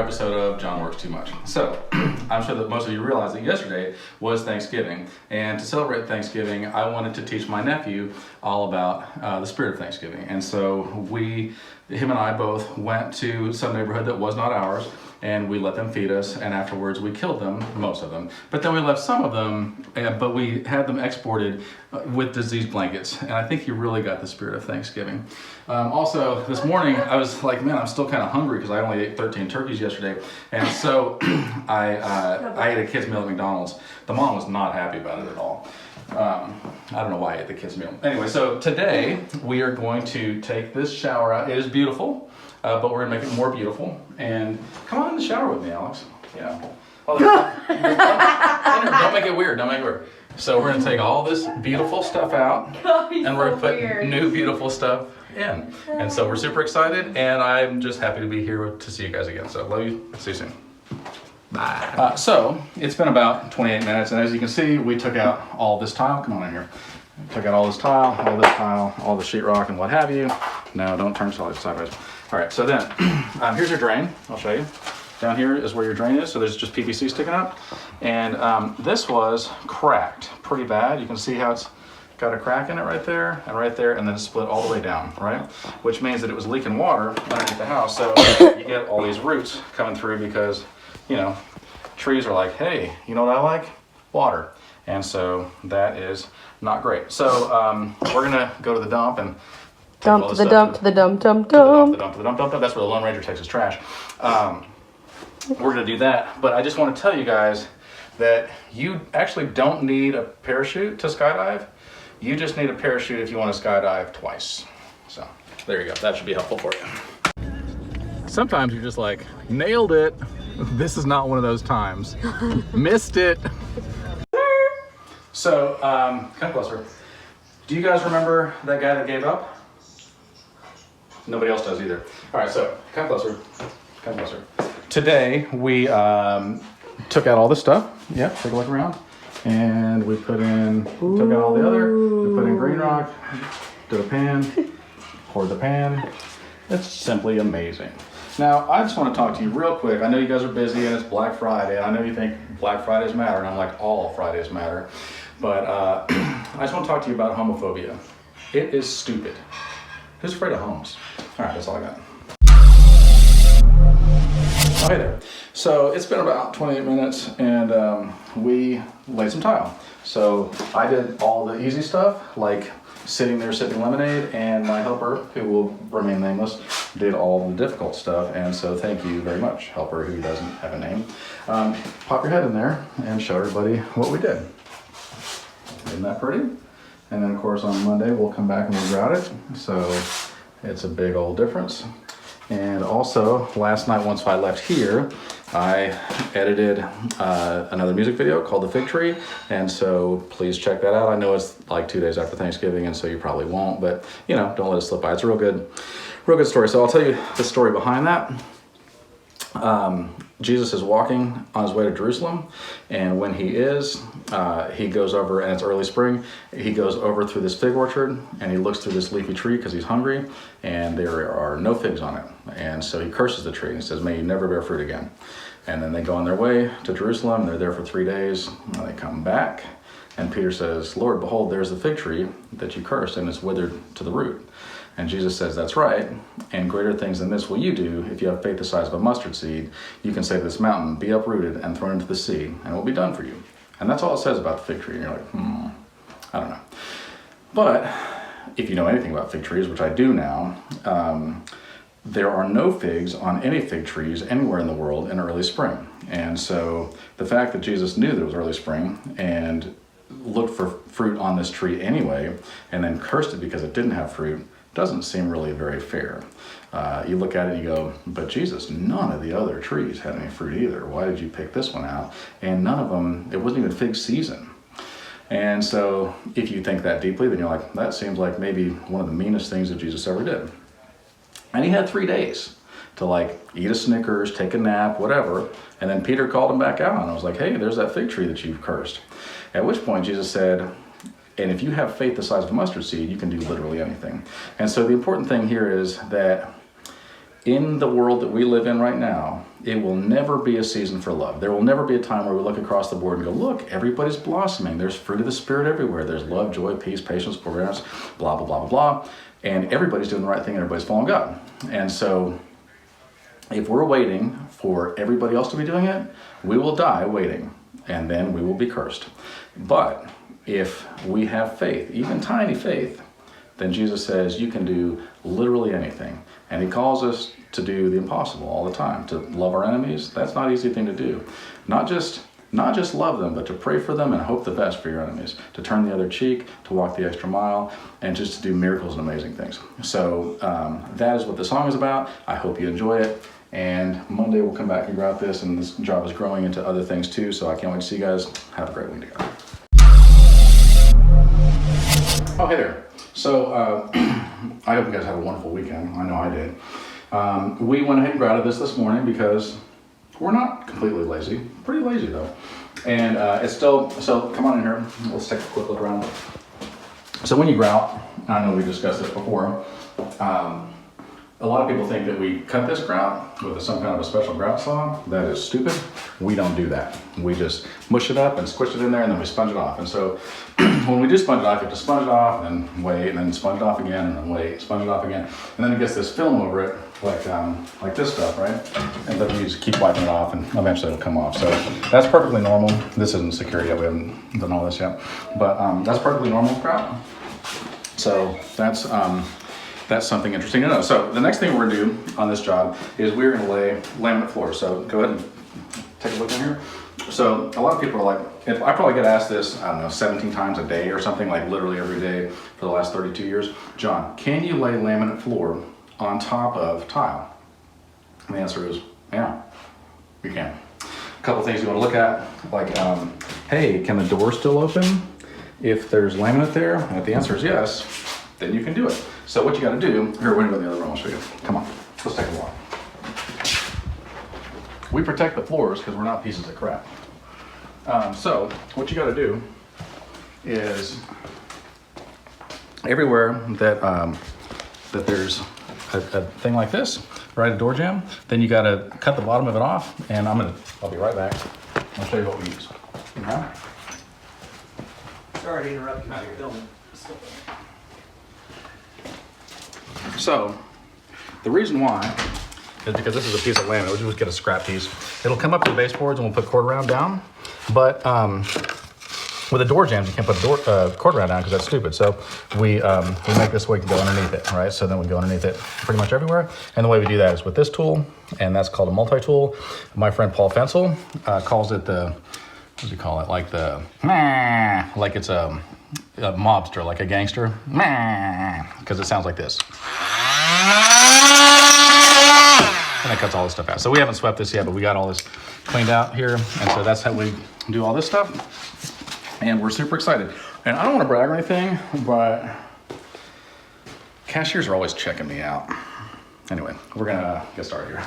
episode of John Works Too Much. So, I'm sure that most of you realize that yesterday was Thanksgiving, and to celebrate Thanksgiving, I wanted to teach my nephew all about the spirit of Thanksgiving. And so him and I both went to some neighborhood that was not ours, and we let them feed us, and afterwards we killed them, most of them. But then we left some of them, but we had them exported with disease blankets, and I think he really got the spirit of Thanksgiving. Also, this morning I was like, man, I'm still kind of hungry because I only ate 13 turkeys yesterday, and so I ate a kid's meal at McDonald's. The mom was not happy about it at all. I don't know why I ate the kids' meal. Anyway, so today we are going to take this shower out. It is beautiful, but we're gonna make it more beautiful. And come on in the shower with me, Alex. Yeah. Oh, don't make it weird. Don't make it weird. So we're gonna take all this beautiful stuff out, and we're gonna put new beautiful stuff in. And so we're super excited, and I'm just happy to be here to see you guys again. So love you. See you soon. Bye. So it's been about 28 minutes, and as you can see, we took out all this tile. Come on in here. Took out all this tile, all the sheetrock, and what have you. No, don't turn sideways. All right. So then, here's your drain. I'll show you. Down here is where your drain is. So there's just PVC sticking up, and this was cracked pretty bad. You can see how it's got a crack in it right there, and then it's split all the way down, right? Which means that it was leaking water underneath the house. So you get all these roots coming through because, you know, trees are like, hey, you know what I like? Water. And so that is not great. So we're gonna go to the dump and dump to the dump. That's where the Lone Ranger takes his trash. We're gonna do that, but I just want to tell you guys that you actually don't need a parachute to skydive. You just need a parachute if you want to skydive twice. So there you go. That should be helpful for you. Sometimes you're just like, nailed it. This is not one of those times. Missed it. So, come closer. Do you guys remember that guy that gave up? Nobody else does either. All right, so come closer. Come closer. Today we took out all this stuff. Yeah, take a look around. And we put in, took out all the other. We put in green rock, did a pan, poured the pan. It's simply amazing. Now, I just want to talk to you real quick. I know you guys are busy and it's Black Friday. I know you think Black Fridays matter, and I'm like, all Fridays matter. But I just want to talk to you about homophobia. It is stupid. Who's afraid of homes? All right, that's all I got. Oh, hey there. So it's been about 28 minutes, and we laid some tile. So I did all the easy stuff, like sitting there sipping lemonade, and my helper, who will remain nameless, did all the difficult stuff. And so thank you very much, helper who doesn't have a name. Pop your head in there and show everybody what we did. Isn't that pretty? And then of course on Monday we'll come back and we'll grout it. So it's a big old difference. And also last night, once I left here, I edited another music video called The Fig Tree, and so please check that out. I know it's like 2 days after Thanksgiving, and so you probably won't, but you know, don't let it slip by. It's a real good story. So I'll tell you the story behind that. Jesus is walking on his way to Jerusalem, and when he is, he goes over, and it's early spring, he goes over through this fig orchard, and he looks through this leafy tree because he's hungry, and there are no figs on it. And so he curses the tree and says, may you never bear fruit again. And then they go on their way to Jerusalem, and they're there for 3 days, and they come back, and Peter says, Lord, behold, there's the fig tree that you cursed, and it's withered to the root. And Jesus says, that's right, and greater things than this will you do if you have faith the size of a mustard seed. You can say to this mountain, be uprooted and thrown into the sea, and it will be done for you. And that's all it says about the fig tree. And you're like, I don't know. But if you know anything about fig trees, which I do now, there are no figs on any fig trees anywhere in the world in early spring. And so the fact that Jesus knew that it was early spring and looked for fruit on this tree anyway, and then cursed it because it didn't have fruit, doesn't seem really very fair. You look at it and you go, but Jesus, none of the other trees had any fruit either. Why did you pick this one out? And none of them, it wasn't even fig season. And so if you think that deeply, then you're like, that seems like maybe one of the meanest things that Jesus ever did. And he had 3 days to like eat a Snickers, take a nap, whatever. And then Peter called him back out and I was like, hey, there's that fig tree that you've cursed. At which point Jesus said, and if you have faith the size of a mustard seed, you can do literally anything. And so the important thing here is that in the world that we live in right now, it will never be a season for love. There will never be a time where we look across the board and go, look, everybody's blossoming. There's fruit of the Spirit everywhere. There's love, joy, peace, patience, forbearance, blah, blah, blah, blah, blah. And everybody's doing the right thing and everybody's following God. And so if we're waiting for everybody else to be doing it, we will die waiting, and then we will be cursed. But if we have faith, even tiny faith, then Jesus says you can do literally anything. And he calls us to do the impossible all the time, to love our enemies. That's not an easy thing to do. Not just love them, but to pray for them and hope the best for your enemies, to turn the other cheek, to walk the extra mile, and just to do miracles and amazing things. So that is what the song is about. I hope you enjoy it. And Monday we'll come back and grow out this, and this job is growing into other things too, so I can't wait to see you guys. Have a great week together. Oh, hey there. So I hope you guys had a wonderful weekend. I know I did. We went ahead and grouted this morning because we're not completely lazy. Pretty lazy though. And it's still, so come on in here. Let's take a quick look around. So when you grout, I know we discussed this before, a lot of people think that we cut this grout with some kind of a special grout saw. That is stupid. We don't do that. We just mush it up and squish it in there, and then we sponge it off. And so when we do sponge it off, you have to sponge it off and then wait, and then sponge it off again, and then wait, sponge it off again. And then it gets this film over it, like this stuff, right? And then you just keep wiping it off, and eventually it'll come off. So that's perfectly normal. This isn't secure yet. We haven't done all this yet. But that's perfectly normal grout. So that's something interesting to know. So the next thing we're gonna do on this job is we're gonna lay laminate floors. So go ahead and take a look in here. So a lot of people are like, I probably get asked this, I don't know, 17 times a day or something, like literally every day for the last 32 years. John, can you lay laminate floor on top of tile? And the answer is, yeah, you can. A couple things you wanna look at, like, hey, can the door still open if there's laminate there? And if the answer is yes, then you can do it. So what you gotta do, here, we're gonna go in the other room, I'll show you. Come on, let's take a walk. We protect the floors because we're not pieces of crap. So what you gotta do is everywhere that that there's a thing like this, right, a door jamb, then you gotta cut the bottom of it off, and I'll be right back. I'll show you what we use. Okay? Sorry to interrupt you, you're filming. So, the reason why is because this is a piece of laminate. We'll just get a scrap piece. It'll come up to the baseboards, and we'll put cord round down. But with the door jambs, you can't put cord round down because that's stupid. So we make this way to go underneath it, right? So then we go underneath it pretty much everywhere. And the way we do that is with this tool, and that's called a multi-tool. My friend Paul Fensel calls it the, what does he call it? Like the, like it's a mobster, like a gangster, because it sounds like this. And it cuts all this stuff out. So we haven't swept this yet, but we got all this cleaned out here. And so that's how we do all this stuff. And we're super excited. And I don't want to brag or anything, but cashiers are always checking me out. Anyway, we're gonna get started here.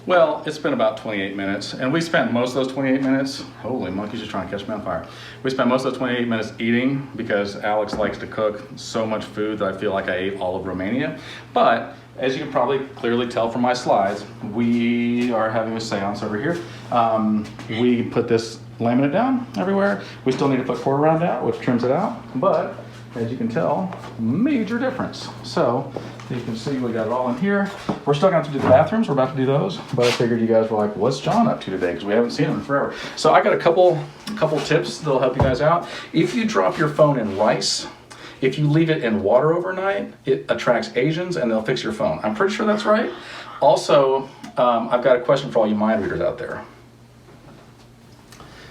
Well, it's been about 28 minutes, and we spent most of those 28 minutes, holy monkeys, just trying to catch me on fire. We spent most of those 28 minutes eating because Alex likes to cook so much food that I feel like I ate all of Romania. But as you can probably clearly tell from my slides, we are having a seance over here. We put this laminate down everywhere. We still need to put cord round out, which trims it out, but as you can tell, major difference. So you can see we got it all in here. We're still gonna have to do the bathrooms. We're about to do those, but I figured you guys were like, what's John up to today? Because we haven't seen him in forever. So I got a couple tips that'll help you guys out. If you drop your phone in rice, if you leave it in water overnight, it attracts Asians and they'll fix your phone. I'm pretty sure that's right. Also, I've got a question for all you mind readers out there.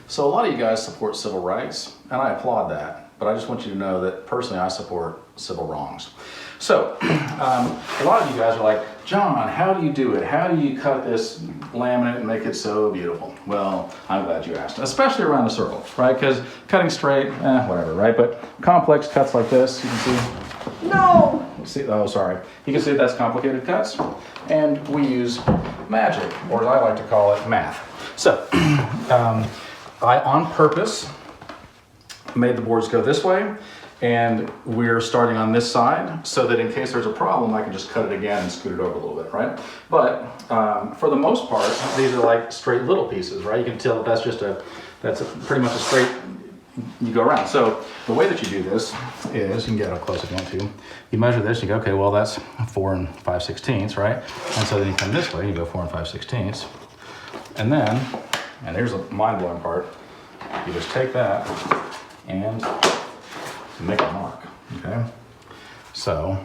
So a lot of you guys support civil rights, and I applaud that. But I just want you to know that personally I support civil wrongs. So a lot of you guys are like, John, how do you do it? How do you cut this laminate and make it so beautiful? Well, I'm glad you asked, especially around a circle, right? Because cutting straight, whatever, right? But complex cuts like this, you can see. No! See, oh, sorry. You can see that's complicated cuts. And we use magic, or as I like to call it, math. So I, on purpose, made the boards go this way, And we're starting on this side so that in case there's a problem, I can just cut it again and scoot it over a little bit, right? But for the most part, these are like straight little pieces, right? You can tell that's pretty much a straight, you go around. So the way that you do this is, you can get up close if you want to. You measure this, you go, okay, well that's 4 5/16, right? And so then you come this way, you go 4 5/16. And then, and here's the mind-blowing part, you just take that and make a mark, okay? So,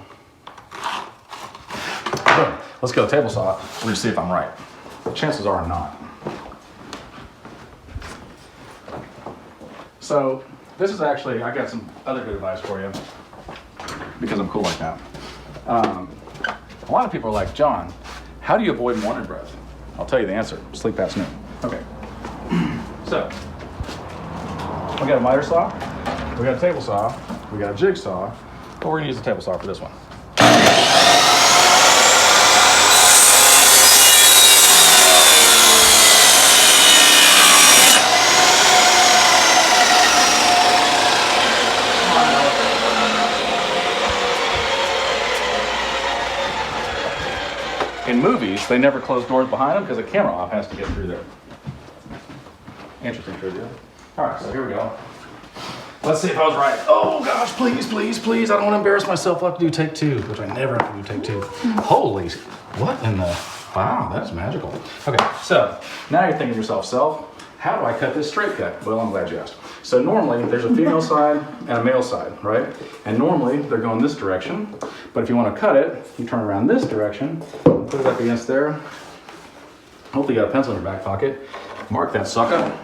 boom. Let's go table saw. We're gonna see if I'm right. Chances are I'm not. So, this is actually, I got some other good advice for you because I'm cool like that. A lot of people are like, John, how do you avoid morning breath? I'll tell you the answer, sleep past noon. Okay, so, we got a miter saw. We got a table saw, we got a jigsaw, but we're gonna use the table saw for this one. In movies, they never close doors behind them because a camera op has to get through there. Interesting trivia. All right, so here we go. Let's see if I was right. Oh gosh, please, please, please. I don't want to embarrass myself. I'll have to do take 2, which I never have to do take 2. Holy, what in the, wow, that's magical. Okay, so now you're thinking to yourself, how do I cut this straight cut? Well, I'm glad you asked. So normally there's a female side and a male side, right? And normally they're going this direction, but if you want to cut it, you turn around this direction, put it up against there. Hopefully you got a pencil in your back pocket. Mark that sucker.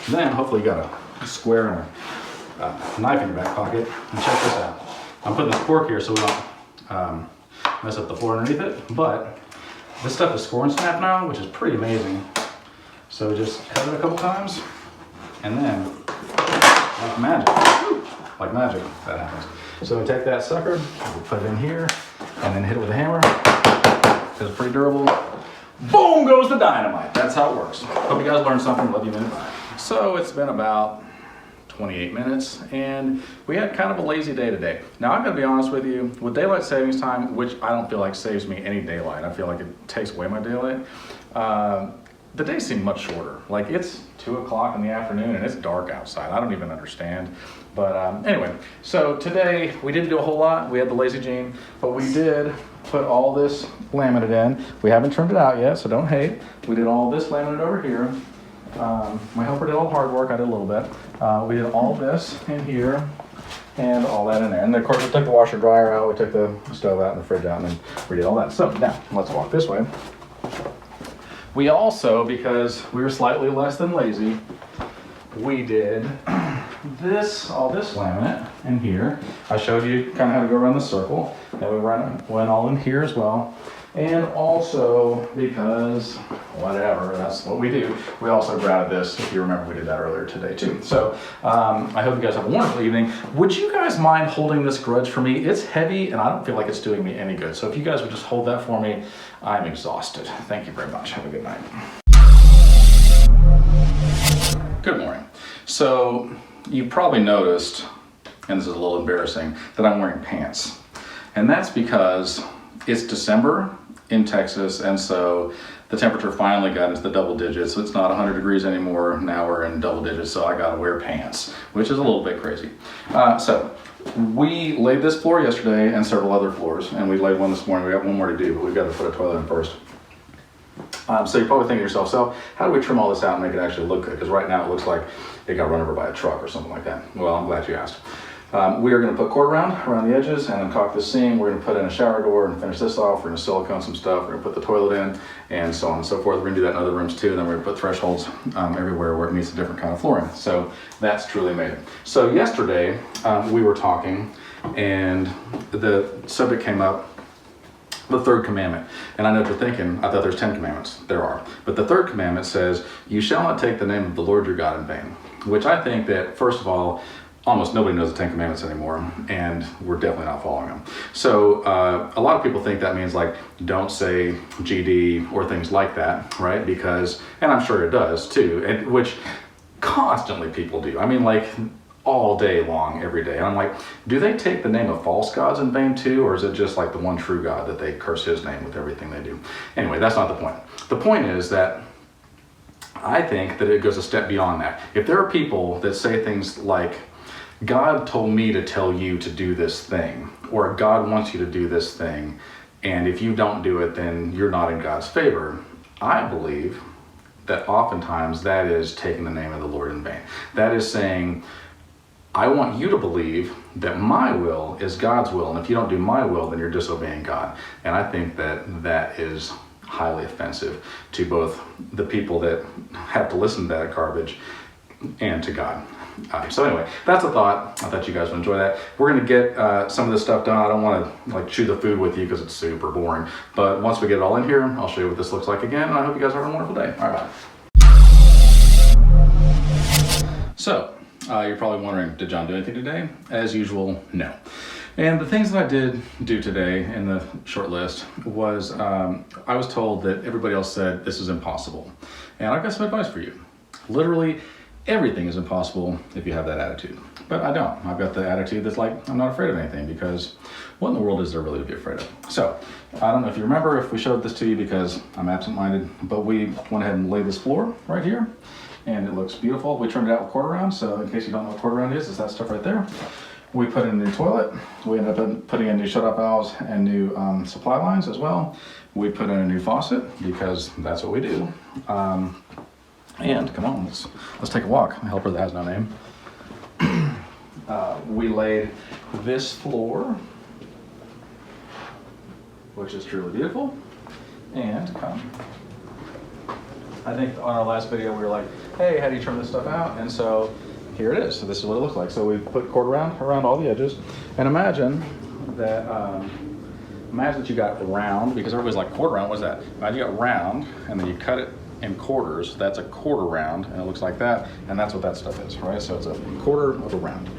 Then hopefully you got a square and a knife in your back pocket. And check this out. I'm putting this cork here so we don't mess up the floor underneath it, but this stuff is score and snap now, which is pretty amazing. So we just cut it a couple times, and then, like magic, that happens. So we take that sucker, we put it in here, and then hit it with a hammer, because it's pretty durable. Boom goes the dynamite. That's how it works. Hope you guys learned something. Love you, man. So it's been about 28 minutes, and we had kind of a lazy day today. Now I'm gonna be honest with you, with daylight savings time, which I don't feel like saves me any daylight, I feel like it takes away my daylight, the days seem much shorter. Like it's 2 o'clock in the afternoon and it's dark outside. I don't even understand. But anyway, so today we didn't do a whole lot. We had the lazy gene, but we did put all this laminate in. We haven't trimmed it out yet, so don't hate. We did all this laminate over here. My helper did all the hard work, I did a little bit. We did all this in here and all that in there. And then of course we took the washer dryer out, we took the stove out and the fridge out, and then we did all that. So now, let's walk this way. We also, because we were slightly less than lazy, we did all this laminate in here. I showed you kind of how to go around the circle. Then we went all in here as well. And also because, whatever, that's what we do, we also grouted this. If you remember, we did that earlier today too. So I hope you guys have a wonderful evening. Would you guys mind holding this grudge for me? It's heavy and I don't feel like it's doing me any good. So if you guys would just hold that for me, I'm exhausted. Thank you very much. Have a good night. Good morning. So you probably noticed, and this is a little embarrassing, that I'm wearing pants. And that's because it's December in Texas, and so the temperature finally got into the double digits. So it's not 100 degrees anymore. Now we're in double digits, so I gotta wear pants, which is a little bit crazy. So we laid this floor yesterday and several other floors, and we laid one this morning. We got one more to do, but we've got to put a toilet in first. So you're probably thinking to yourself, so how do we trim all this out and make it actually look good? Because right now it looks like it got run over by a truck or something like that. Well, I'm glad you asked. We are going to put cord around the edges and then caulk this seam. We're going to put in a shower door and finish this off. We're going to silicone some stuff. We're going to put the toilet in and so on and so forth. We're going to do that in other rooms too. And then we're going to put thresholds everywhere where it needs a different kind of flooring. So that's truly amazing. So yesterday we were talking and the subject came up, the third commandment. And I know what you're thinking, I thought there's 10 commandments. There are. But the third commandment says, you shall not take the name of the Lord your God in vain. Which I think that, first of all, almost nobody knows the 10 commandments anymore, and we're definitely not following them. So a lot of people think that means like, don't say GD or things like that, right? Because, and I'm sure it does too, and which constantly people do. I mean, like, all day long, every day. And I'm like, do they take the name of false gods in vain too, or is it just like the one true God that they curse his name with everything they do? Anyway, that's not the point. The point is that I think that it goes a step beyond that. If there are people that say things like, God told me to tell you to do this thing, or God wants you to do this thing, and if you don't do it, then you're not in God's favor, I believe that oftentimes that is taking the name of the Lord in vain. That is saying, I want you to believe that my will is God's will, and if you don't do my will, then you're disobeying God. And I think that that is highly offensive to both the people that have to listen to that garbage and to God. So anyway, that's a thought. I thought you guys would enjoy that. We're going to get some of this stuff done. I don't want to like chew the food with you because it's super boring. But once we get it all in here, I'll show you what this looks like again. And I hope you guys have a wonderful day. All right, bye. So you're probably wondering, did John do anything today? As usual, no. And the things that I did do today in the short list was I was told that everybody else said this is impossible. And I've got some advice for you. Literally, everything is impossible if you have that attitude. But I don't. I've got the attitude that's like, I'm not afraid of anything, because what in the world is there really to be afraid of? So, I don't know if you remember, if we showed this to you, because I'm absent-minded, but we went ahead and laid this floor right here, and it looks beautiful. We turned it out with quarter round, so in case you don't know what quarter round is, it's that stuff right there. We put in a new toilet. We ended up putting in new shut-off valves and new supply lines as well. We put in a new faucet, because that's what we do. And come on, let's take a walk. A helper that has no name. We laid this floor, which is truly beautiful. And come. I think on our last video we were like, hey, how do you trim this stuff out? And so here it is. So this is what it looks like. So we put quarter round around all the edges. And imagine that you got round, because everybody's like, quarter round, what's that? Imagine you got round, and then you cut it in quarters. That's a quarter round, and it looks like that, and that's what that stuff is, right? So it's a quarter of a round.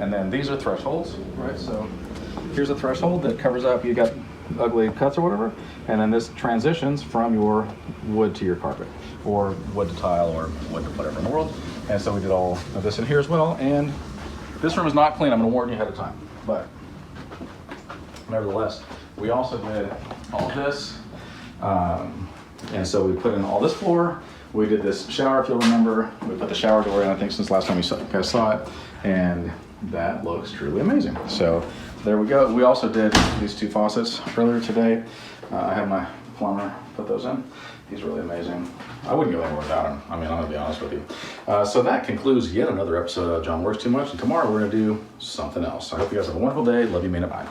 And then these are thresholds, right? So here's a threshold that covers up, you got ugly cuts or whatever, and then this transitions from your wood to your carpet, or wood to tile, or wood to whatever in the world. And so we did all of this in here as well, and this room is not clean, I'm gonna warn you ahead of time, but nevertheless, we also did all this. And so we put in all this floor. We did this shower, if you'll remember. We put the shower door in, I think, since last time you guys saw it. And that looks truly amazing. So there we go. We also did these two faucets earlier today. I had my plumber put those in. He's really amazing. I wouldn't go anywhere without him. I mean, I'm gonna be honest with you. So that concludes yet another episode of John Works Too Much. And tomorrow we're gonna do something else. I hope you guys have a wonderful day. Love you, mean it, bye.